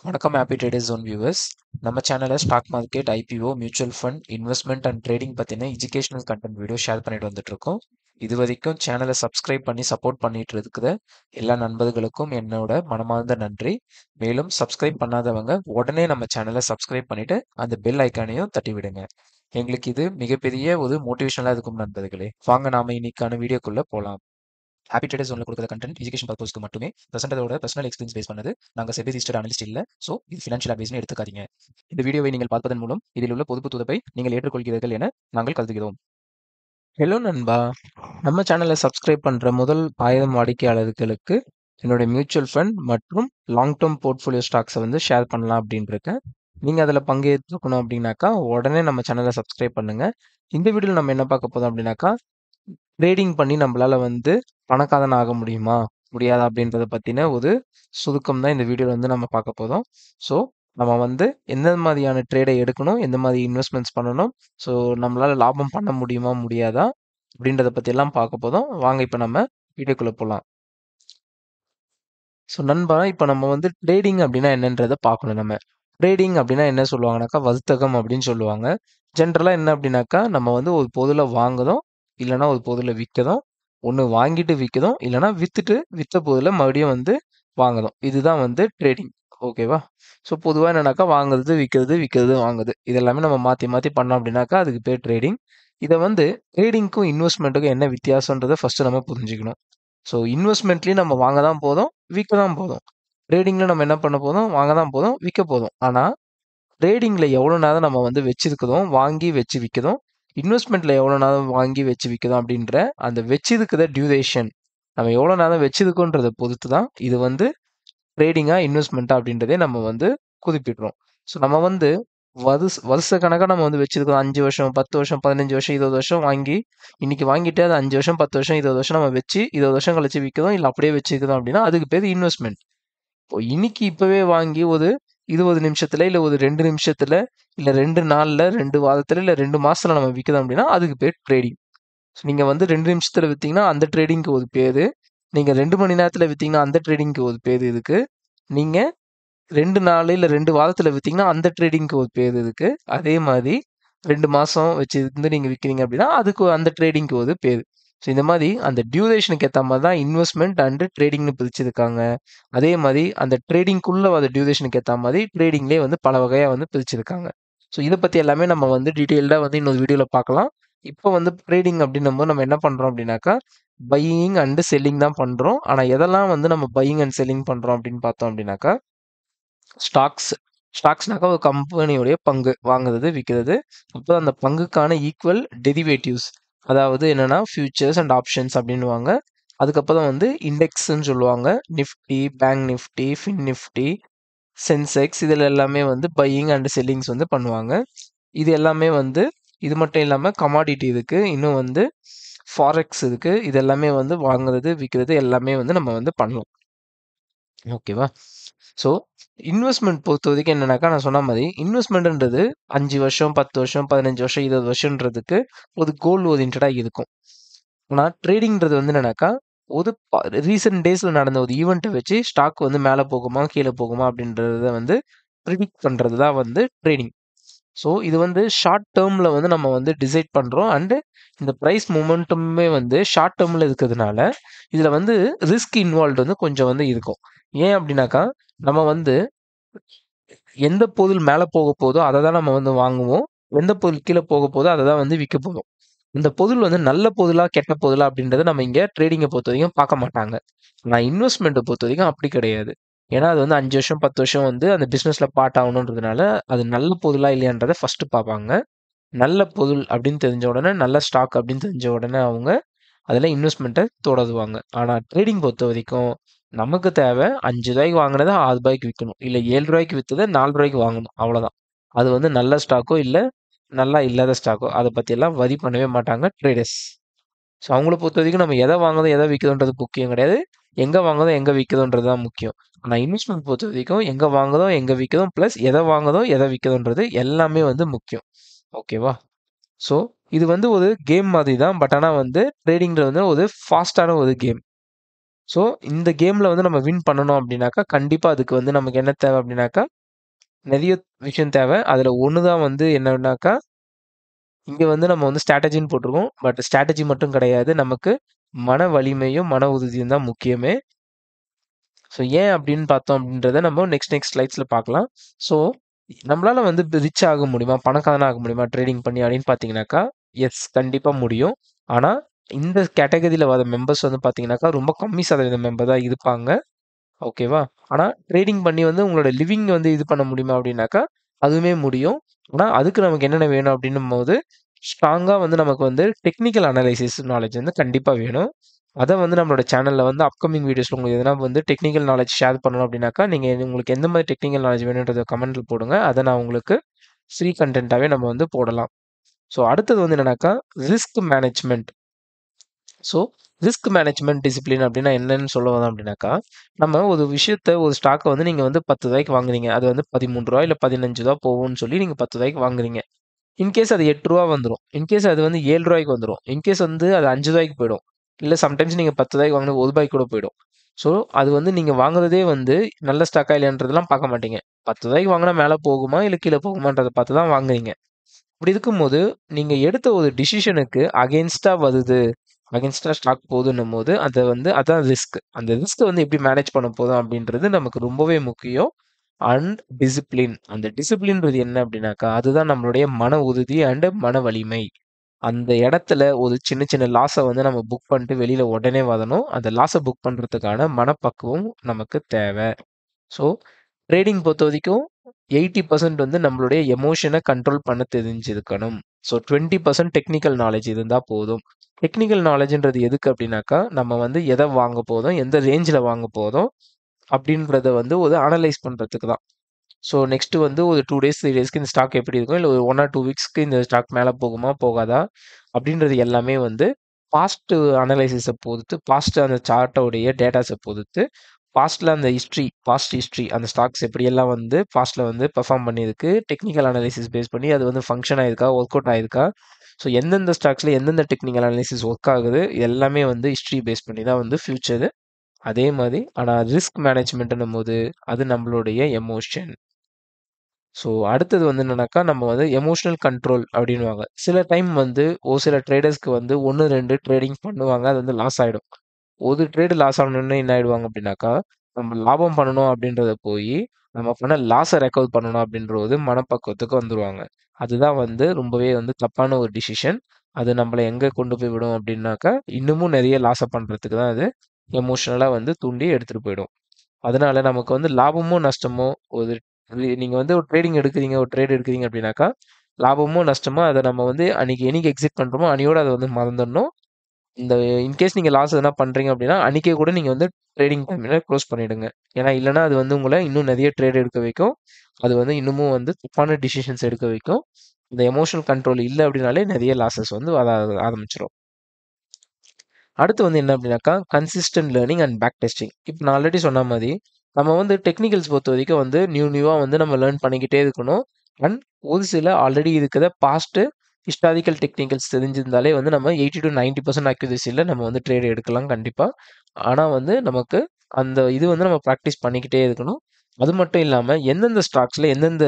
வணக்கம் happy traders zone viewers. நம்ம சேனலில் stock market, IPO, mutual fund, investment and trading பற்றின எஜுகேஷனல் கண்டென்ட் வீடியோ ஷேர் பண்ணிட்டு வந்துட்டு இருக்கோம். இது வரைக்கும் சேனலை சப்ஸ்கிரைப் பண்ணி சப்போர்ட் பண்ணிட்டு இருக்கிற எல்லா நண்பர்களுக்கும் என்னோட மனமார்ந்த நன்றி. மேலும் சப்ஸ்கிரைப் பண்ணாதவங்க உடனே நம்ம சேனலை சப்ஸ்கிரைப் பண்ணிட்டு அந்த பெல் ஐக்கானையும் தட்டி விடுங்க. எங்களுக்கு இது மிகப்பெரிய ஒரு மோட்டிவேஷனலாக இருக்கும் நண்பர்களே. வாங்க நாம இன்னைக்கான வீடியோக்குள்ள போகலாம். ஹாப்பி ட்ரேடர்ஸ் ஒன்ல கொடுக்குற கண்டென்ட் எஜுகேஷன் பர்பஸ்க்கு மட்டுமே பிரசன்டரோட பர்சனல் எக்ஸ்பீரியன்ஸ் பேஸ் பண்ணது. நாங்கள் செபி ரிஜிஸ்டர்ட் அனலிஸ்ட் இல்ல. ஸோ இது ஃபினான்ஷியல் அட்வைஸ்னு எடுத்துக்காதீங்க. இந்த வீடியோவை நீங்கள் பார்ப்பதன் மூலம் இதில் உள்ள பொதுப்பு துதப்பை நீங்கள் ஏற்றுக்கொள்கிறீர்கள் என நாங்கள் கருதுகிறோம். ஹலோ நண்பா, நம்ம சேனலை சப்ஸ்கிரைப் பண்ற முதல் 1000 வாடிக்கையாளர்களுக்கு என்னோட மியூச்சுவல் ஃபண்ட் மற்றும் லாங் டேர்ம் போர்ட்ஃபோலியோ ஸ்டாக்ஸை வந்து ஷேர் பண்ணலாம் அப்படின்னு இருக்கேன். நீங்க அதில் பங்கேற்றுக்கணும் அப்படின்னாக்கா உடனே நம்ம சேனலை சப்ஸ்கிரைப் பண்ணுங்க. இந்த வீடியோவில் நம்ம என்ன பார்க்க போதும் அப்படின்னாக்கா ட்ரேடிங் பண்ணி நம்மளால வந்து பணக்காரன் ஆக முடியுமா முடியாதா அப்படின்றத பத்தின ஒரு சுருக்கம் தான் இந்த வீடியோல வந்து நம்ம பார்க்க போறோம். ஸோ நம்ம வந்து எந்த மாதிரியான ட்ரேடை எடுக்கணும், எந்த மாதிரி இன்வெஸ்ட்மெண்ட்ஸ் பண்ணணும், ஸோ நம்மளால லாபம் பண்ண முடியுமா முடியாதா அப்படின்றத பத்தி எல்லாம் பார்க்க போறோம். வாங்க இப்போ நம்ம வீடியோக்குள்ள போகலாம். ஸோ நண்பா, இப்போ நம்ம வந்து ட்ரேடிங் அப்படின்னா என்னன்றதை பார்க்கணும். நம்ம ட்ரேடிங் அப்படின்னா என்ன சொல்லுவாங்கனாக்கா வர்த்தகம் அப்படின்னு சொல்லுவாங்க. ஜென்ரலாக என்ன அப்படின்னாக்கா நம்ம வந்து ஒரு பொருளை வாங்குறோம், இல்லைன்னா ஒரு பொருளை விற்கிறோம். ஒன்று வாங்கிட்டு விற்கிறோம், இல்லைன்னா வித்துட்டு விற்ற பொருளை மறுபடியும் வந்து வாங்குறோம். இதுதான் வந்து ட்ரேடிங். ஓகேவா? ஸோ பொதுவாக என்னன்னாக்கா வாங்குறது விற்கிறது, விற்கிறது வாங்குறது, இது எல்லாமே நம்ம மாற்றி மாற்றி பண்ணோம் அப்படின்னாக்கா அதுக்கு பேர் ட்ரேடிங். இதை வந்து ட்ரேடிங்க்கும் இன்வெஸ்ட்மெண்ட்டுக்கும் என்ன வித்தியாசன்றதை ஃபர்ஸ்ட் நம்ம புரிஞ்சுக்கணும். ஸோ இன்வெஸ்ட்மெண்ட்லேயும் நம்ம வாங்க தான் போதும், விற்க தான் போதும். ட்ரேடிங்கில் நம்ம என்ன பண்ண போதும், வாங்க தான் போதும், விற்க போதும். ஆனால் ட்ரேடிங்கில் எவ்வளோ நேரம் நம்ம வந்து வச்சிருக்கிறோம், வாங்கி வச்சு விற்கிறோம், இன்வெஸ்ட்மெண்ட்டில் எவ்வளோ நேரம் வாங்கி வச்சு விற்கிறோம் அப்படின்ற அந்த வச்சிருக்கிற டியூரேஷன், நம்ம எவ்வளோ நேரம் வச்சிருக்கோன்றதை பொறுத்து தான் இது வந்து ட்ரேடிங்கா இன்வெஸ்ட்மெண்ட்டா அப்படின்றதே நம்ம வந்து குறிப்பிடுறோம். ஸோ நம்ம வந்து வருஷ கணக்காக நம்ம வந்து வச்சிருக்கோம். 5 வருஷம், 10 வருஷம், 15 வருஷம், 20 வருஷம் வாங்கி இன்னைக்கு வாங்கிட்டு அது 5 வருஷம், 10 வருஷம், 20 வருஷம் நம்ம வச்சு 20 வருஷம் கழிச்சு விற்கிறோம், இல்லை அப்படியே வச்சுக்கிறோம் அப்படின்னா அதுக்கு பேர் இன்வெஸ்ட்மெண்ட். இப்போ இன்னைக்கு இப்பவே வாங்கி ஒரு 20 நிமிஷத்துல, இல்ல ஒரு 2 நிமிஷத்துல, இல்ல 2 நாள்ல, 2 வாரத்துல, இல்ல 2 மாசத்துல நம்ம விற்கிறோம் அப்படின்னா அதுக்கு பேர் ட்ரேடிங். நீங்க வந்து 2 நிமிஷத்துல வித்தீங்கன்னா அந்த ட்ரேடிங்க்கு ஒரு பேரு. நீங்க 2 மணி நேரத்துல வித்தீங்கன்னா அந்த ட்ரேடிங்க்கு ஒரு பேரு இருக்கு. நீங்க 2 நாள் இல்ல 2 வாரத்துல வித்தீங்கன்னா அந்த ட்ரேடிங்க்கு ஒரு பேரு இருக்கு. அதே மாதிரி 2 மாசம் வச்சிருந்து நீங்க விக்கிறீங்க அப்படின்னா அதுக்கு அந்த ட்ரேடிங்க்கு ஒரு பேரு. ஸோ இந்த மாதிரி அந்த டியூரேஷனுக்கு ஏற்ற மாதிரி தான் இன்வெஸ்ட்மெண்ட் அண்ட் ட்ரேடிங்னு பிரிச்சிருக்காங்க. அதே மாதிரி அந்த ட்ரேடிங்குள்ள வர டியூரேஷனுக்கு ஏற்ற மாதிரி ட்ரேடிங்லேயே வந்து பல வகையாக வந்து பிரிச்சிருக்காங்க. ஸோ இதை பற்றி எல்லாமே நம்ம வந்து டீட்டெயில்டாக வந்து இன்னொரு வீடியோவில் பார்க்கலாம். இப்போ வந்து ட்ரேடிங் அப்படின்னும் போது நம்ம என்ன பண்ணுறோம் அப்படின்னாக்கா பையிங் அண்ட் செல்லிங் தான் பண்ணுறோம். ஆனால் எதெல்லாம் வந்து நம்ம பையிங் அண்ட் செல்லிங் பண்ணுறோம் அப்படின்னு பார்த்தோம் அப்படின்னாக்கா ஸ்டாக்ஸ். ஸ்டாக்ஸ்னாக்கா ஒரு கம்பெனியுடைய பங்கு வாங்குறது, விற்கிறது. அப்புறம் அந்த பங்குக்கான ஈக்குவல் டெரிவேட்டிவ்ஸ், அதாவது என்னன்னா ஃபியூச்சர்ஸ் அண்ட் ஆப்ஷன்ஸ் அப்படின்னுவாங்க. அதுக்கப்புறம் வந்து இண்டெக்ஸ்ன்னு சொல்லுவாங்க. Nifty, bank Nifty, fin Nifty, Sensex, இதில் எல்லாமே வந்து பையிங் அண்ட் செல்லிங்ஸ் வந்து பண்ணுவாங்க. இது எல்லாமே வந்து இது மட்டும் இல்லாமல் கமாடிட்டி இருக்கு, இன்னும் வந்து ஃபாரெக்ஸ் இருக்கு. இது எல்லாமே வந்து வாங்குறது, விற்கிறது எல்லாமே வந்து நம்ம வந்து பண்ணலாம். ஓகேவா? ஸோ இன்வெஸ்ட்மெண்ட் பொறுத்த வரைக்கும் என்னன்னாக்கா நான் சொன்ன மாதிரி இன்வெஸ்ட்மெண்ட்ன்றது 5 வருஷம், 10 வருஷம், 15 வருஷம், 20 வருஷன்றதுக்கு ஒரு கோல் ஓரியன்டாக இருக்கும். ஆனால் ட்ரேடிங்கிறது வந்து என்னன்னாக்கா ஒரு ரீசெண்ட் டேஸில் நடந்த ஒரு ஈவெண்ட்டை வச்சு ஸ்டாக் வந்து மேலே போகுமா கீழே போகுமா அப்படின்றத வந்து ப்ரிடிக்ட் பண்ணுறது தான் வந்து ட்ரேடிங். ஸோ இது வந்து ஷார்ட் டேர்மில் வந்து நம்ம வந்து டிசைட் பண்ணுறோம். அண்டு இந்த ப்ரைஸ் மூமெண்ட்டுமே வந்து ஷார்ட் டேர்மில் இருக்கிறதுனால இதில் வந்து ரிஸ்க் இன்வால்வ் வந்து கொஞ்சம் வந்து இருக்கும். ஏன் அப்படின்னாக்கா நம்ம வந்து எந்த பொருள் மேலே போக போதோ அதை தான் நம்ம வந்து வாங்குவோம். எந்த பொருள் கீழே போக போதோ அதை தான் வந்து விற்க போகிறோம். இந்த பொருள் வந்து நல்ல பொருளா கெட்ட பொருளா அப்படின்றத நம்ம இங்கே ட்ரேடிங்கை பொறுத்த வரைக்கும் பார்க்க மாட்டாங்க. நான் இன்வெஸ்ட்மெண்ட்டை பொறுத்த வரைக்கும் அப்படி கிடையாது. ஏன்னா அது வந்து 5 வருஷம் 10 வருஷம் வந்து அந்த பிஸ்னஸில் பார்ட் ஆகணுன்றதுனால அது நல்ல பொருளா இல்லையான்றதை ஃபர்ஸ்ட் பார்ப்பாங்க. நல்ல பொருள் அப்படின்னு தெரிஞ்ச உடனே, நல்ல ஸ்டாக் அப்படின்னு தெரிஞ்ச உடனே அவங்க அதில் இன்வெஸ்ட்மெண்ட்டை தொடருவாங்க. ஆனால் ட்ரேடிங் பொறுத்த வரைக்கும் நமக்கு தேவை 5 ரூபாய்க்கு வாங்கினதை 6 ரூபாய்க்கு விற்கணும், இல்லை 7 ரூபாய்க்கு விற்றதை 4 ரூபாய்க்கு வாங்கணும், அவ்வளோதான். அது வந்து நல்ல ஸ்டாக்கோ இல்லை நல்லா இல்லாத ஸ்டாக்கோ அதை பற்றியெல்லாம் வரி பண்ணவே மாட்டாங்க ட்ரேடர்ஸ். ஸோ அவங்கள பொறுத்த வரைக்கும் நம்ம எதை வாங்குறோம் எதை விற்கிறோன்றது முக்கியம் கிடையாது, எங்கே வாங்குறோம் எங்கே விற்கிறோன்றது தான் முக்கியம். ஆனால் இன்வெஸ்ட்மெண்ட் பொறுத்த வரைக்கும் எங்கே வாங்குறோம் எங்கே விற்கிறோம் ப்ளஸ் எதை வாங்குறோம் எதை விற்கிறோன்றது எல்லாமே வந்து முக்கியம். ஓகேவா? ஸோ இது வந்து ஒரு கேம் மாதிரி தான். பட் ஆனால் வந்து ட்ரேடிங்கிறது வந்து ஒரு ஃபாஸ்டான ஒரு கேம். ஸோ இந்த கேமில் வந்து நம்ம வின் பண்ணணும் அப்படின்னாக்கா கண்டிப்பாக அதுக்கு வந்து நமக்கு என்ன தேவை அப்படின்னாக்கா நிறைய விஷயம் தேவை. அதில் ஒன்று தான் வந்து என்னன்னாக்கா இங்கே வந்து நம்ம வந்து ஸ்ட்ராட்டஜின்னு போட்டிருக்கோம். பட் ஸ்ட்ராட்டஜி மட்டும் கிடையாது. நமக்கு மன வலிமையும் மன உறுதியும் தான் முக்கியமே. ஸோ ஏன் அப்படின்னு பார்த்தோம் அப்படின்றத நம்ம நெக்ஸ்ட் ஸ்லைட்ஸில் பார்க்கலாம். ஸோ நம்மளால வந்து ரிச் ஆக முடியுமா, பணக்காரன் ஆக முடியுமா ட்ரேடிங் பண்ணி அப்படின்னு பார்த்தீங்கன்னாக்கா எஸ் கண்டிப்பாக முடியும். ஆனால் இந்த கேட்டகரியில் வர மெம்பர்ஸ் வந்து பார்த்தீங்கன்னாக்கா ரொம்ப கம்மி சதவீத மெம்பர் தான் இருப்பாங்க. ஓகேவா? ஆனால் ட்ரேடிங் பண்ணி வந்து உங்களோட லிவிங் வந்து இது பண்ண முடியுமா அப்படின்னாக்கா அதுவுமே முடியும். ஆனால் அதுக்கு நமக்கு என்னென்ன வேணும் அப்படின்னும் போது ஸ்ட்ராங்காக வந்து நமக்கு வந்து டெக்னிக்கல் அனலைசிஸ் நாலேஜ் வந்து கண்டிப்பாக வேணும். அதை வந்து நம்மளோட சேனலில் வந்து அப்கமிங் வீடியோஸில் உங்களுக்கு எதனா வந்து டெக்னிக்கல் நாலேஜ் ஷேர் பண்ணணும் அப்படின்னாக்கா நீங்கள் உங்களுக்கு எந்த மாதிரி டெக்னிக்கல் நாலேஜ் வேணுன்றத கமெண்ட்டில் போடுங்க. அதை நான் உங்களுக்கு ஃப்ரீ கண்டென்ட்டாகவே நம்ம வந்து போடலாம். ஸோ அடுத்தது வந்து என்னன்னாக்கா risk management. So risk management discipline அப்படின்னா என்னன்னு சொல்ல வரோம் அப்படின்னாக்கா நம்ம ஒரு விஷயத்த ஒரு ஸ்டாக்கை வந்து நீங்கள் வந்து 10 ரூபாய்க்கு வாங்குறீங்க. அது வந்து 13 ரூபா இல்லை 15 ரூபா போகும்னு சொல்லி நீங்கள் 10 ரூபாய்க்கு வாங்குறீங்க. இன்கேஸ் அது 8 ரூபா வந்துரும். இன்கேஸ் அது வந்து 7 ரூபாய்க்கு வந்துரும். இன்கேஸ் வந்து அது 5 ரூபாய்க்கு போயிடும். இல்ல சம்டைம்ஸ் நீங்க 10 ரூபாய்க்கு வாங்குனது 1 ரூபாய்க்கு கூட போயிடும். ஸோ அது வந்து நீங்க வாங்குறதே வந்து நல்ல ஸ்டாக்கா இல்லையான்றதெல்லாம் பார்க்க மாட்டீங்க. 10 ரூபாய்க்கு வாங்குனா மேல போகுமா, இல்ல கீழ போகுமான்றத பார்த்து தான் வாங்குறீங்க. அப்படி இருக்கும்போது, நீங்க எடுத்த ஒரு டிசிஷனுக்கு அகைன்ஸ்ட்டா வருது. அகைன்ஸ்ட்டா ஸ்டாக் போகுதுன்னும்போது, அத வந்து அதான் ரிஸ்க். அந்த ரிஸ்க்க வந்து எப்படி மேனேஜ் பண்ண போறோம் அப்படின்றது நமக்கு ரொம்பவே முக்கியம். And discipline. அந்த டிசிப்ளின்றது என்ன அப்படின்னாக்கா, அதுதான் நம்மளுடைய மன உறுதி அண்ட் மன வலிமை. அந்த இடத்துல ஒரு சின்ன சின்ன லாஸ வந்து நம்ம புக் பண்ணிட்டு வெளியில உடனே வரணும். அந்த லாஸ புக் பண்றதுக்கான மனப்பக்குவம் நமக்கு தேவை. ஸோ ட்ரேடிங் பொறுத்தவரைக்கும் 80% வந்து நம்மளுடைய எமோஷன கண்ட்ரோல் பண்ண தெரிஞ்சிருக்கணும். ஸோ 20% டெக்னிக்கல் நாலேட்ஜ் இருந்தா போதும். டெக்னிக்கல் நாலேட்ஜ்ன்றது எதுக்கு அப்படின்னாக்கா, நம்ம வந்து எத வாங்க போறோம், எந்த ரேஞ்ச்ல வாங்க போறோம் அப்படின்றத வந்து ஒரு அனலைஸ் பண்றதுக்கு தான். ஸோ நெக்ஸ்ட் வந்து ஒரு 2 டேஸ், 3 டேஸ்க்கு இந்த ஸ்டாக் எப்படி இருக்கும்? இல்ல ஒரு 1 ஆர் 2 வீக்ஸ்க்கு இந்த ஸ்டாக் மேல போகுமா? போகாதா? அப்படின்றது எல்லாமே வந்து பாஸ்ட் அனலைசிஸ பொறுத்து, பாஸ்ட் அந்த சார்ட்டோடைய டேட்டாஸ பொறுத்து, பாஸ்ட்ல அந்த பாஸ்ட் ஹிஸ்டரி அந்த ஸ்டாக்ஸ் எப்படியெல்லாம் வந்து பாஸ்ட்ல வந்து பெர்ஃபார்ம் பண்ணியிருக்கு, டெக்னிக்கல் அனாலிசிஸ் பேஸ் பண்ணி அது வந்து ஃபங்ஷன் ஆயிருக்கா? ஒர்க் அவுட் ஆயிருக்கா? ஸோ எந்தெந்த ஸ்டாக்ஸ்ல எந்தெந்த டெக்னிக்கல் அனாலிசிஸ் ஒர்க் ஆகுது? எல்லாமே வந்து ஹிஸ்டரி பேஸ் பண்ணி தான் வந்து ஃபியூச்சரு. அதே மாரி ஆனா ரிஸ்க் மேனேஜ்மெண்ட்ன்னும்போது, அது நம்மளுடைய எமோஷன். ஸோ அடுத்தது வந்து என்னன்னாக்கா, நம்ம வந்து எமோஷனல் கண்ட்ரோல் அப்படின்னுவாங்க. சில டைம் வந்து ஒரு சில ட்ரேடர்ஸ்க்கு வந்து 1, 2 ட்ரேடிங் பண்ணுவாங்க. அது வந்து லாஸ் ஆயிடும். ஒரு ட்ரேடு லாஸ் ஆனோனே என்ன ஆயிடுவாங்க அப்படின்னாக்கா, நம்ம லாபம் பண்ணணும் அப்படின்றத போயி, நம்ம பண்ண லாஸ ரெக்கவர் பண்ணணும் அப்படின்ற ஒரு மனப்பக்குவத்துக்கு வந்துருவாங்க. அதுதான் வந்து ரொம்பவே வந்து தப்பான ஒரு டிசிஷன். அது நம்மள எங்க கொண்டு போய் விடும் அப்படின்னாக்கா, இன்னமும் நெறைய லாஸ பண்றதுக்கு தான் அது எமோஷனலா வந்து தூண்டி எடுத்துட்டு போயிடும். அதனால நமக்கு வந்து லாபமோ, நஷ்டமோ ஒரு நீங்க வந்து ஒரு ட்ரேடிங் எடுக்குறீங்க, ஒரு ட்ரேட் எடுக்குறீங்க அப்படின்னாக்கா, லாபமோ, நஷ்டமோ அத நம்ம வந்து அன்னைக்கு என்னைக்கு எக்ஸிட் பண்றோமோ, அன்னையோட அத வந்து மறந்துடணும். இந்த இன்கேஸ் நீங்க லாஸ் எதனா பண்றீங்க அப்படின்னா, அன்னைக்கே கூட நீங்க வந்து ட்ரேடிங் டைம்ல குளோஸ் பண்ணிடுங்க. ஏன்னா, இல்லன்னா அது வந்து உங்கள இன்னும் நெறைய ட்ரேட் எடுக்க வைக்கும். அது வந்து இன்னமும் வந்து தப்பான டிசிஷன்ஸ் எடுக்க வைக்கும். இந்த எமோஷனல் கண்ட்ரோல் இல்ல அப்படின்னாலே நெறைய லாஸஸ் வந்து வர ஆரம்பிச்சுரும். அடுத்து வந்து என்ன அப்படின்னாக்கா, consistent learning and back testing. இப்ப நான் ஆல்ரெடி சொன்ன மாரி, நம்ம வந்து டெக்னிக்கல்ஸ் பொறுத்தவரைக்கும் வந்து நியூவா வந்து நம்ம லேர்ன் பண்ணிக்கிட்டே இருக்கணும். அண்ட் ஒரு சில ஆல்ரெடி இருக்கிற பாஸ்ட் ஹிஸ்டாரிக்கல் டெக்னிக்கல்ஸ் தெரிஞ்சிருந்தாலே வந்து நம்ம 80-90% அக்யூரசில நம்ம வந்து ட்ரேட் எடுக்கலாம் கண்டிப்பா. ஆனா வந்து நமக்கு அந்த இது வந்து நம்ம பிராக்டிஸ் பண்ணிக்கிட்டே இருக்கணும். அது மட்டும் இல்லாம எந்தெந்த ஸ்டாக்ஸ்ல எந்தெந்த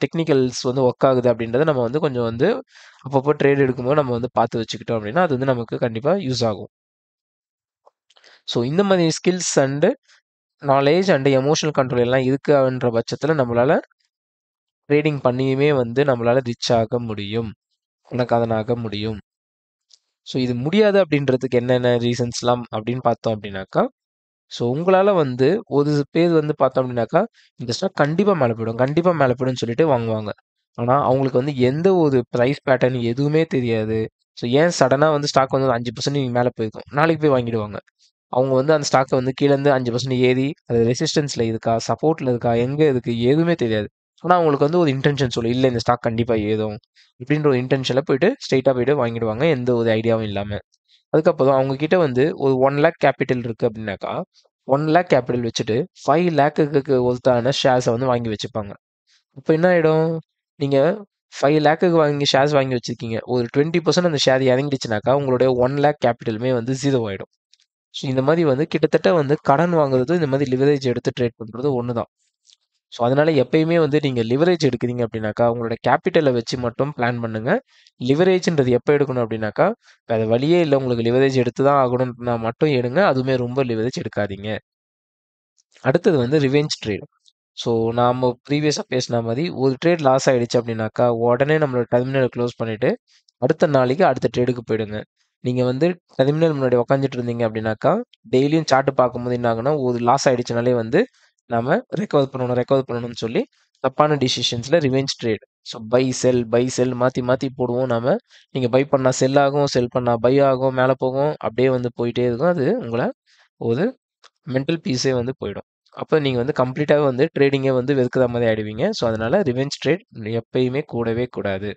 டெக்னிக்கல்ஸ் வந்து ஒர்க் ஆகுது அப்படின்றத நம்ம வந்து கொஞ்சம் வந்து அப்பப்போ ட்ரேட் எடுக்கும்போது நம்ம வந்து பார்த்து வச்சுக்கிட்டோம் அப்படின்னா, அது வந்து நமக்கு கண்டிப்பா யூஸ் ஆகும். ஸோ இந்த மாதிரி skills and knowledge and emotional control எல்லாம் இருக்குன்ற பட்சத்துல நம்மளால ட்ரேடிங் பண்ணியுமே வந்து நம்மளால ரிச் ஆக முடியும். பணக்காரனாக முடியும். ஸோ இது முடியாது அப்படின்றதுக்கு என்னென்ன ரீசன்ஸ்லாம் அப்படின்னு பார்த்தோம் அப்படின்னாக்கா, ஸோ உங்களால வந்து ஒரு பேர் வந்து பார்த்தோம் அப்படின்னாக்கா, இந்த ஸ்டாக் கண்டிப்பா மேல போயிடும், கண்டிப்பா மேல போயிடும்னு சொல்லிட்டு வாங்குவாங்க. ஆனா அவங்களுக்கு வந்து எந்த ஒரு பிரைஸ் பேட்டர்ன் எதுவுமே தெரியாது. ஸோ ஏன் சடனா வந்து ஸ்டாக் வந்து 5% மேல போயிருக்கும். நாளைக்கு போய் வாங்கிடுவாங்க. அவங்க வந்து அந்த ஸ்டாக்க வந்து கீழேருந்து 5% ஏறி, அது ரெசிஸ்டன்ஸ்ல இருக்கா? சப்போர்ட்ல இருக்கா? எங்க இருக்கு? எதுவுமே தெரியாது. ஆனா, அவங்களுக்கு வந்து ஒரு இன்டென்ஷன் சொல்லும். இல்ல இந்த ஸ்டாக் கண்டிப்பா ஏறும். இப்படின்ற ஒரு இன்டென்ஷன்ல போயிட்டு ஸ்ட்ரெயிட்டா போயிட்டு வாங்கிடுவாங்க. எந்த ஒரு ஐடியாவும் இல்லாம. அதுக்கப்புறம் அவங்க கிட்ட வந்து ஒரு 1,00,000 கேபிட்டல் இருக்கு அப்படின்னாக்கா, 1,00,000 கேபிட்டல் வச்சுட்டு 5,00,000க்கு ஒர்த்தான ஷேர்ஸ வந்து வாங்கி வச்சுப்பாங்க. அப்ப என்ன ஆயிடும்? நீங்க 5,00,000க்கு வாங்கி ஷேர்ஸ் வாங்கி வச்சிருக்கீங்க. ஒரு 20% அந்த ஷேர் இறங்கிடுச்சுனாக்கா, உங்களுடைய 1,00,000 கேபிட்டலுமே வந்து 0 ஆயிடும். ஸோ இந்த மாதிரி வந்து கிட்டத்தட்ட வந்து கடன் வாங்குறது இந்த மாதிரி லிவரேஜ் எடுத்து ட்ரேட் பண்ணுறது ஒன்று தான். ஸோ அதனால எப்பயுமே வந்து நீங்கள் லிவரேஜ் எடுக்கிறீங்க அப்படின்னாக்கா உங்களோட கேபிட்டலை வச்சு மட்டும் பிளான் பண்ணுங்க. லிவரேஜ்ன்றது எப்போ எடுக்கணும் அப்படின்னாக்கா வேற வழியே இல்லை, உங்களுக்கு லிவரேஜ் எடுத்து தான் ஆகணும்னா மட்டும் எடுங்க. அதுவுமே ரொம்ப லிவரேஜ் எடுக்காதீங்க. அடுத்தது வந்து ரிவெஞ்ச் ட்ரேட். ஸோ நாம ப்ரீவியஸாக பேசின மாதிரி ஒரு ட்ரேட் லாஸ் ஆயிடுச்சு அப்படின்னாக்கா உடனே நம்மளோட டெர்மினலை க்ளோஸ் பண்ணிட்டு அடுத்த நாளைக்கு அடுத்த ட்ரேடுக்கு போயிடுங்க. நீங்கள் வந்து டெர்மினல் முன்னாடி உக்காந்துட்டு இருந்தீங்க அப்படின்னாக்கா டெய்லியும் சார்ட் பார்க்கும்போது என்ன ஆகுனா ஒரு லாஸ் ஆயிடுச்சுனாலே வந்து நாம ரெக்கவர் பண்ணணும்னு சொல்லி தப்பான டிசிஷன்ஸில் revenge trade. So buy sell மாற்றி மாற்றி போடுவோம் நாம. நீங்கள் பை பண்ணால் செல் ஆகும், செல் பண்ணால் பை ஆகும், மேலே போகும், அப்படியே வந்து போயிட்டே இருக்கும். அது உங்களை ஒரு மென்டல் பீஸே வந்து போயிடும். அப்போ நீங்கள் வந்து கம்ப்ளீட்டாகவே வந்து ட்ரேடிங்கை வந்து வெறுக்கிற மாதிரி ஆயிடுவீங்க. ஸோ அதனால ரிவெஞ்ச் ட்ரேட் எப்பயுமே கூடவே கூடாது.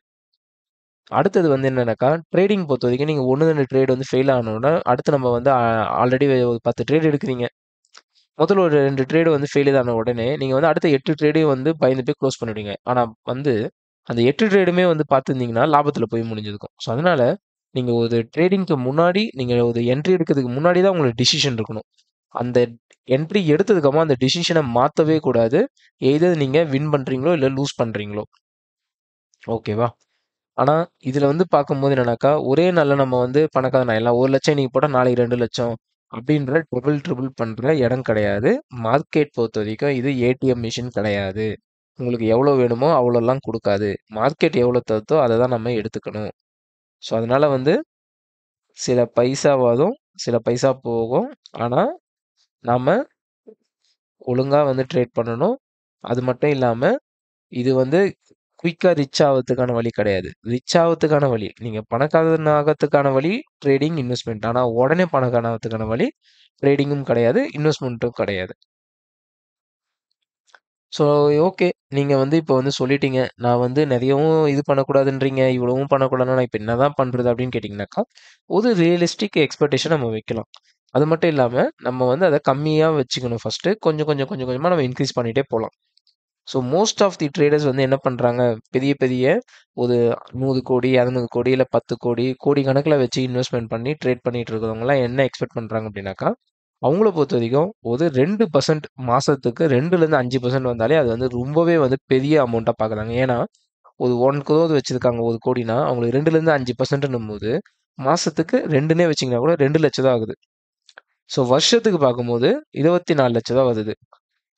அடுத்தது வந்து என்னன்னாக்கா ட்ரேடிங் பொறுத்த வரைக்கும் நீங்கள் 1-2 ட்ரேட் வந்து ஃபெயில் ஆனோன்னா அடுத்து நம்ம வந்து ஆல்ரெடி ஒரு 10 ட்ரேட் எடுக்கிறீங்க. முதல்ல ஒரு 2 ட்ரேடு வந்து ஃபெயிலியர் ஆன உடனே நீங்கள் வந்து அடுத்த 8 ட்ரேடையும் வந்து பயந்து போய் க்ளோஸ் பண்ணிவிடுவீங்க. ஆனால் வந்து அந்த 8 ட்ரேடுமே வந்து பார்த்துருந்தீங்கன்னா லாபத்தில் போய் முடிஞ்சிருக்கும். ஸோ அதனால நீங்கள் ஒரு ட்ரேடிங்க்கு முன்னாடி நீங்கள் ஒரு என்ட்ரி எடுக்கிறதுக்கு முன்னாடி தான் உங்களுக்கு டிசிஷன் இருக்கணும். அந்த என்ட்ரி எடுத்ததுக்கப்புறம் அந்த டிசிஷனை மாற்றவே கூடாது. எய்தர் நீங்கள் வின் பண்ணுறீங்களோ இல்லை லூஸ் பண்ணுறீங்களோ. ஓகேவா? ஆனால் இதில் வந்து பார்க்கும்போது என்னன்னாக்கா ஒரே நாளில் நம்ம வந்து பணக்காரன் ஆயிடலாம். 1,00,000 இன்னைக்கு போட்டால் நாளைக்கு 2,00,000 அப்படின்ற ட்ரிபிள் பண்ணுற இடம் கிடையாது. மார்க்கெட் பொறுத்த வரைக்கும் இது ஏடிஎம் மிஷின் கிடையாது. உங்களுக்கு எவ்வளோ வேணுமோ அவ்வளோலாம் கொடுக்காது. மார்க்கெட் எவ்வளோ தருதோ அதை தான் நம்ம எடுத்துக்கணும். ஸோ அதனால வந்து சில பைசா வரும், சில பைசா போகும். ஆனால் நாம ஒழுங்காக வந்து ட்ரேட் பண்ணணும். அது மட்டும் இல்லாமல் இது வந்து குயிக்காக ரிச் ஆகிறதுக்கான வழி கிடையாது. ரிச் ஆகிறதுக்கான வழி நீங்கள் பணக்காரன் ஆகிறதுக்கான வழி ட்ரேடிங், இன்வெஸ்ட்மெண்ட். ஆனால் உடனே பணக்காரன் ஆகிறதுக்கான வழி ட்ரேடிங்கும் கிடையாது, இன்வெஸ்ட்மெண்ட்டும் கிடையாது. So okay. நீங்கள் வந்து இப்போ வந்து சொல்லிட்டீங்க. நான் வந்து நிறையவும் இது பண்ணக்கூடாதுன்றீங்க, இவ்வளவும் பண்ணக்கூடாதுன்னா நான் இப்போ என்னதான் பண்ணுறது அப்படின்னு கேட்டிங்கனாக்கா ஒரு ரியலிஸ்டிக் எக்ஸ்பெக்டேஷன் நம்ம வைக்கலாம். அது மட்டும் இல்லாமல் நம்ம வந்து அதை கம்மியாக வச்சுக்கணும். ஃபஸ்ட்டு கொஞ்சமாக நம்ம இன்க்ரீஸ் பண்ணிகிட்டே போகலாம். So most of the traders வந்து என்ன பண்ணுறாங்க, பெரிய பெரிய ஒரு 100 கோடி 200 கோடி இல்லை 10 கோடி கோடி கணக்கில் வச்சு இன்வெஸ்ட்மெண்ட் பண்ணி ட்ரேட் பண்ணிட்டு இருக்கிறவங்கலாம் என்ன எக்ஸ்பெக்ட் பண்ணுறாங்க அப்படின்னாக்கா அவங்கள பொறுத்த வரைக்கும் ஒரு 2% மாதத்துக்கு 2லேருந்து 5% வந்தாலே அது வந்து ரொம்பவே வந்து பெரிய அமௌண்ட்டாக பார்க்குறாங்க. ஏன்னா ஒரு 1 crore வச்சுருக்காங்க 1 கோடினா அவங்களுக்கு 2லேருந்து 5%ன்னும் போது மாதத்துக்கு 2னே வச்சிங்கன்னா கூட 2 லட்சம் தான் ஆகுது. ஸோ வருஷத்துக்கு பார்க்கும்போது 24 லட்சம் தான் வருது.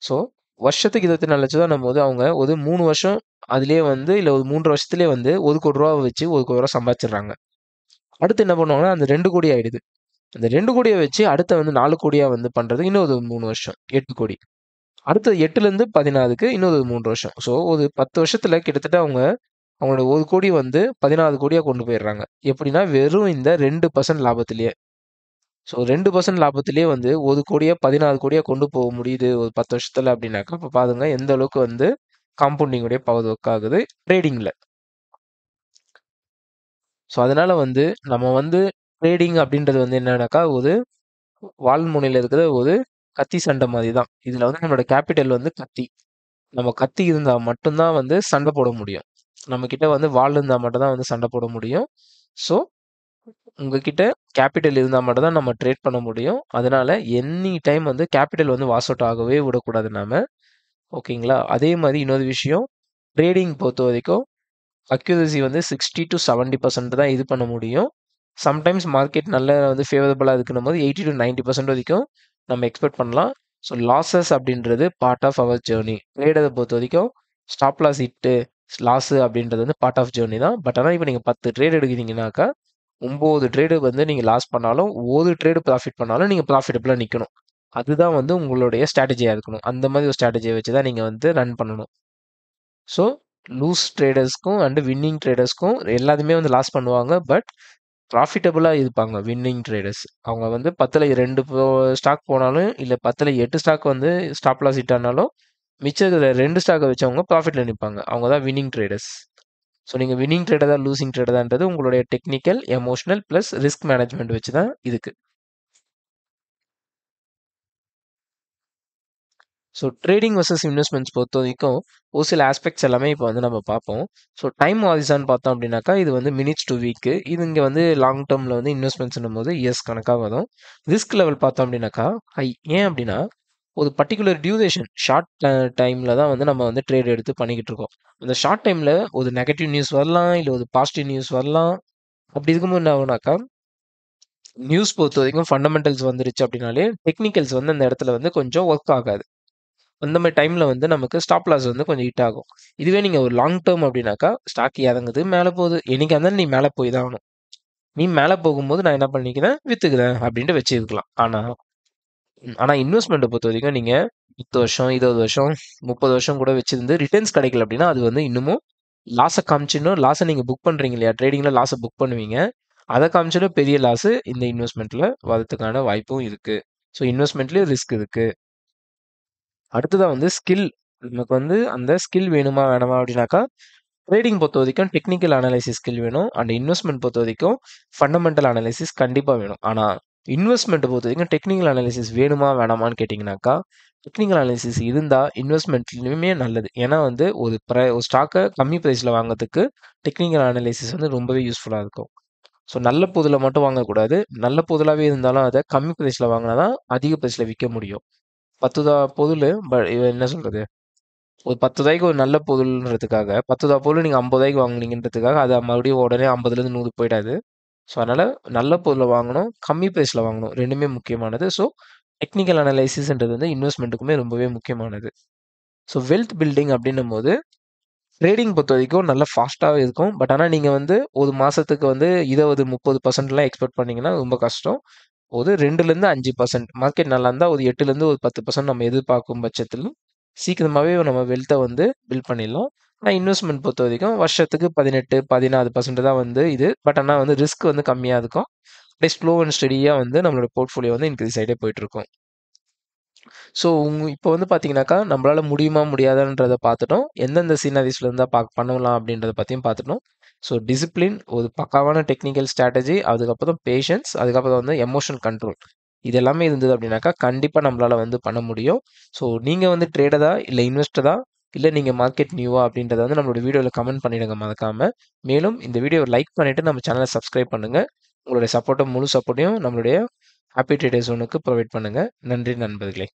ஸோ வருஷத்துக்கு 24 லட்சம் தான் போது அவங்க ஒரு 3 வருஷம் அதிலேயே வந்து இல்லை ஒரு 3 வருஷத்துலேயே வந்து 1 கோடி ரூபா வச்சு 1 கோடி ரூபா சம்பாதிச்சிடுறாங்க. அடுத்து என்ன பண்ணுவாங்கன்னா அந்த 2 கோடி ஆயிடுது. அந்த 2 கோடியை வச்சு அடுத்த வந்து 4 கோடியா வந்து பண்ணுறதுக்கு இன்னொரு 3 வருஷம் 8 கோடி. அடுத்தது 8லேருந்து 16க்கு இன்னொரு 3 வருஷம். ஸோ ஒரு 10 வருஷத்துல கிட்டத்தட்ட அவங்களோட 1 கோடி வந்து 16 கோடியா கொண்டு போயிடுறாங்க. எப்படின்னா வெறும் இந்த 2% லாபத்திலேயே. ஸோ 2% லாபத்திலேயே வந்து 1 கோடியா 16 கோடியா கொண்டு போக முடியுது ஒரு 10 வருஷத்துல அப்படின்னாக்கா இப்போ பாருங்க எந்த அளவுக்கு வந்து காம்பவுண்டிங் உடைய பவர் ஒர்க் ஆகுது ட்ரேடிங்ல. ஸோ அதனால வந்து நம்ம வந்து ட்ரேடிங் அப்படின்றது வந்து என்னன்னாக்கா ஒரு வால் முனையில இருக்கிற ஒரு கத்தி சண்டை மாதிரி தான். இதுல வந்து நம்மளோட கேபிட்டல் வந்து கத்தி. நம்ம கத்தி இருந்தா மட்டும்தான் வந்து சண்டை போட முடியும். நம்ம கிட்ட வந்து வாள் இருந்தா மட்டும் தான் வந்து சண்டை போட முடியும். ஸோ உங்ககிட்ட கேபிட்டல் இருந்தா மட்டும் தான் நம்ம ட்ரேட் பண்ண முடியும். அதனால எனி டைம் வந்து கேபிட்டல் வந்து வாஷ் அவுட் ஆகவே விடக்கூடாது நாம. ஓகேங்களா? அதே மாதிரி இன்னொரு விஷயம், ட்ரேடிங் பொறுத்த வரைக்கும் அக்யூரசி வந்து 60 to 70% தான் இது பண்ண முடியும். சம்டைம்ஸ் மார்க்கெட் நல்ல வந்து ஃபேவரபிளா இருக்குன்னும் போது 80 to 90% வரைக்கும் நம்ம எக்ஸ்பெக்ட் பண்ணலாம். ஸோ லாஸஸ் அப்படின்றது பார்ட் ஆஃப் அவர் ஜேர்னி. ட்ரேடரை பொறுத்த வரைக்கும் ஸ்டாப் லாஸ் ஹிட்டு, லாஸு அப்படின்றது வந்து பார்ட் ஆஃப் ஜேர்னி தான். பட் ஆனால் இப்போ நீங்கள் 10 ட்ரேட் எடுக்கிறீங்கனாக்கா 9 ட்ரேடு வந்து நீங்கள் லாஸ் பண்ணாலும் ஒரு ட்ரேடு ப்ராஃபிட் பண்ணாலும் நீங்கள் ப்ராஃபிட்டபிளாக நிற்கணும். அதுதான் வந்து உங்களுடைய ஸ்ட்ராட்டஜியாக இருக்கணும். அந்த மாதிரி ஒரு ஸ்ட்ராட்டஜியை வச்சு தான் நீங்கள் வந்து ரன் பண்ணணும். ஸோ லூஸ் ட்ரேடர்ஸ்க்கும் அண்டு வின்னிங் ட்ரேடர்ஸ்க்கும் எல்லாத்தையுமே வந்து லாஸ் பண்ணுவாங்க. பட் ப்ராஃபிட்டபுளாக இருப்பாங்க வின்னிங் ட்ரேடர்ஸ். அவங்க வந்து 10ல் 2 ஸ்டாக் போனாலும் இல்லை 10ல் 8 ஸ்டாக் வந்து ஸ்டாப் லாஸ் ஹிட் ஆனாலும் மிச்சம் 2 ஸ்டாக்கை வச்சவங்க ப்ராஃபிட்டில் நிற்பாங்க. அவங்க தான் வின்னிங் ட்ரேடர்ஸ். ஸோ நீங்கள் வின்னிங் ட்ரேடர் தான் லூசிங் ட்ரேடர் தான்ன்றது உங்களுடைய technical, emotional plus risk management வச்சு தான் இதுக்கு. ஸோ ட்ரேடிங் வர்சஸ் இன்வெஸ்ட்மெண்ட்ஸ் பொறுத்த வரைக்கும் ஒரு சில ஆஸ்பெக்ட்ஸ் எல்லாமே இப்போ வந்து நம்ம பார்ப்போம். ஸோ டைம் ஹாரிசான் பார்த்தோம் அப்படின்னாக்கா இது வந்து மினிட்ஸ் டு வீக்கு. இது இங்கே வந்து லாங் டேர்மில் வந்து இன்வெஸ்ட்மெண்ட்ஸ்னும் போது இயர்ஸ் கணக்காக வரும். ரிஸ்க் லெவல் பார்த்தோம் அப்படின்னாக்கா ஹை. ஏன் அப்படின்னா ஒரு பர்டிகுலர் டியூரேஷன் ஷார்ட் டைமில் தான் வந்து நம்ம வந்து ட்ரேட் எடுத்து பண்ணிக்கிட்டு இருக்கோம். அந்த ஷார்ட் டைமில் ஒரு நெகட்டிவ் நியூஸ் வரலாம், இல்லை ஒரு பாசிட்டிவ் நியூஸ் வரலாம். அப்படி இருக்கும்போது என்ன ஆகுனாக்கா நியூஸ் பொறுத்த வரைக்கும் ஃபண்டமெண்டல்ஸ் வந்துருச்சு அப்படின்னாலே டெக்னிக்கல்ஸ் வந்து அந்த இடத்துல வந்து கொஞ்சம் ஒர்க் ஆகாது. அந்த மாதிரி டைமில் வந்து நமக்கு ஸ்டாப் லாஸ் வந்து கொஞ்சம் ஹிட் ஆகும். இதுவே நீங்கள் ஒரு லாங் டேர்ம் அப்படின்னாக்கா ஸ்டாக் இறங்குது மேலே போகுது, என்னைக்கு இருந்தாலும் நீ மேலே போய் தான் ஆகணும். நீ மேலே போகும்போது நான் என்ன பண்ணிக்கிறேன், வித்துக்கிறேன் அப்படின்ட்டு வச்சுருக்கலாம். ஆனால் இன்வெஸ்ட்மெண்ட்டை பொறுத்த வரைக்கும் நீங்கள் 10 வருஷம் 20 வருஷம் 30 வருஷம் கூட வச்சிருந்து ரிட்டர்ன்ஸ் கிடைக்கல அப்படின்னா அது வந்து இன்னமும் லாஸை காமிச்சிடணும். லாஸை நீங்கள் புக் பண்ணுறீங்க இல்லையா, ட்ரேடிங்கில் லாஸை புக் பண்ணுவீங்க. அதை காமிச்சிடும் பெரிய லாஸு இந்த இன்வெஸ்ட்மெண்ட்டில் வரதுக்கான வாய்ப்பும் இருக்குது. ஸோ இன்வெஸ்ட்மெண்ட்லேயும் ரிஸ்க் இருக்குது. அடுத்ததான் வந்து ஸ்கில். நமக்கு வந்து அந்த ஸ்கில் வேணுமா வேணாமா அப்படின்னாக்கா ட்ரேடிங் பொறுத்த வரைக்கும் டெக்னிக்கல் அனாலிசிஸ் ஸ்கில் வேணும். அண்ட் இன்வெஸ்ட்மெண்ட் பொறுத்த வரைக்கும் ஃபண்டமெண்டல் அனாலிசிஸ் கண்டிப்பாக வேணும். ஆனால் இன்வெஸ்ட்மெண்ட்டை பொறுத்த வரைக்கும் டெக்னிக்கல் அனாலிசிஸ் வேணுமா வேணாமான்னு கேட்டிங்கனாக்கா டெக்னிக்கல் அனாலிசிஸ் இருந்தால் இன்வெஸ்ட்மெண்ட்லையுமே நல்லது. ஏன்னா வந்து ஒரு ஸ்டாக்கை கம்மி ப்ரைஸில் வாங்குறதுக்கு டெக்னிக்கல் அனாலிசிஸ் வந்து ரொம்பவே யூஸ்ஃபுல்லாக இருக்கும். ஸோ நல்ல பொருளை மட்டும் வாங்கக்கூடாது. நல்ல பொருளாகவே இருந்தாலும் அதை கம்மி ப்ரைஸில் வாங்கினா தான் அதிக ப்ரைஸில் விற்க முடியும். 10 பொருள் என்ன சொல்கிறது, ஒரு 10 ஒரு நல்ல பொருள்ன்றதுக்காக 10 பொருள் நீங்கள் 50 வாங்குனீங்கன்றதுக்காக அது மறுபடியும் உடனே 50லேருந்து 100 போயிடாது. ஸோ அதனால் நல்ல பொருளை வாங்கணும், கம்மி ப்ரைஸில் வாங்கணும், ரெண்டுமே முக்கியமானது. ஸோ டெக்னிக்கல் அனலைசிஸ்ன்றது வந்து இன்வெஸ்ட்மெண்ட்டுக்குமே ரொம்பவே முக்கியமானது. ஸோ வெல்த் பில்டிங் அப்படின்னும் போது ட்ரேடிங் பொறுத்த வரைக்கும் நல்லா ஃபாஸ்ட்டாகவே இருக்கும். பட் ஆனால் நீங்கள் வந்து ஒரு மாதத்துக்கு வந்து 20-30% எக்ஸ்பெக்ட் பண்ணிங்கன்னா ரொம்ப கஷ்டம். ஒரு 2லேருந்து 5% மார்க்கெட் நல்லா இருந்தால் ஒரு 8லேருந்து ஒரு 10% நம்ம எதிர்பார்க்கும் பட்சத்தில் சீக்கிரமாகவே நம்ம வெல்த்தை வந்து பில்ட் பண்ணிடலாம். ஆனால் இன்வெஸ்ட்மெண்ட் பொறுத்த வரைக்கும் வருஷத்துக்கு 18-16% தான் வந்து இது. பட் ஆனால் வந்து ரிஸ்க் வந்து கம்மியாக இருக்கும். அப்படியே ஸ்லோ அண்ட் ஸ்டடியாக வந்து நம்மளோட போர்ட்ஃபோலியோ வந்து இன்க்ரீஸ் ஆகிட்டே போயிட்டுருக்கும். ஸோ இப்போ வந்து பார்த்தீங்கன்னாக்கா நம்மளால முடியுமா முடியாதான்றதை பார்த்துட்டோம். எந்தெந்த சீனரிஸ்ல இருந்தால் பண்ணலாம் அப்படின்றத பற்றியும் பார்த்துட்டோம். ஸோ டிசிப்ளின், ஒரு பக்காவான டெக்னிக்கல் ஸ்ட்ராட்டஜி, அதுக்கப்புறம் பேஷன்ஸ், அதுக்கப்புறம் வந்து எமோஷனல் கண்ட்ரோல். இது எல்லாமே இருந்தது அப்படின்னாக்கா கண்டிப்பாக நம்மளால வந்து பண்ண முடியும். ஸோ நீங்கள் வந்து ட்ரேடரா இல்லை இன்வெஸ்டரா இல்லை நீங்கள் மார்க்கெட் நியூவா அப்படின்றத வந்து நம்மளோட வீடியோவில் கமெண்ட் பண்ணிடுங்க மறக்காம. மேலும் இந்த வீடியோவை லைக் பண்ணிவிட்டு நம்ம சேனலை சப்ஸ்கிரைப் பண்ணுங்கள். உங்களுடைய முழு சப்போர்ட்டையும் நம்மளுடைய ஹாப்பி ட்ரேடர்ஸ் ஒன்றுக்கு ப்ரொவைட் பண்ணுங்கள். நன்றி நண்பர்களே.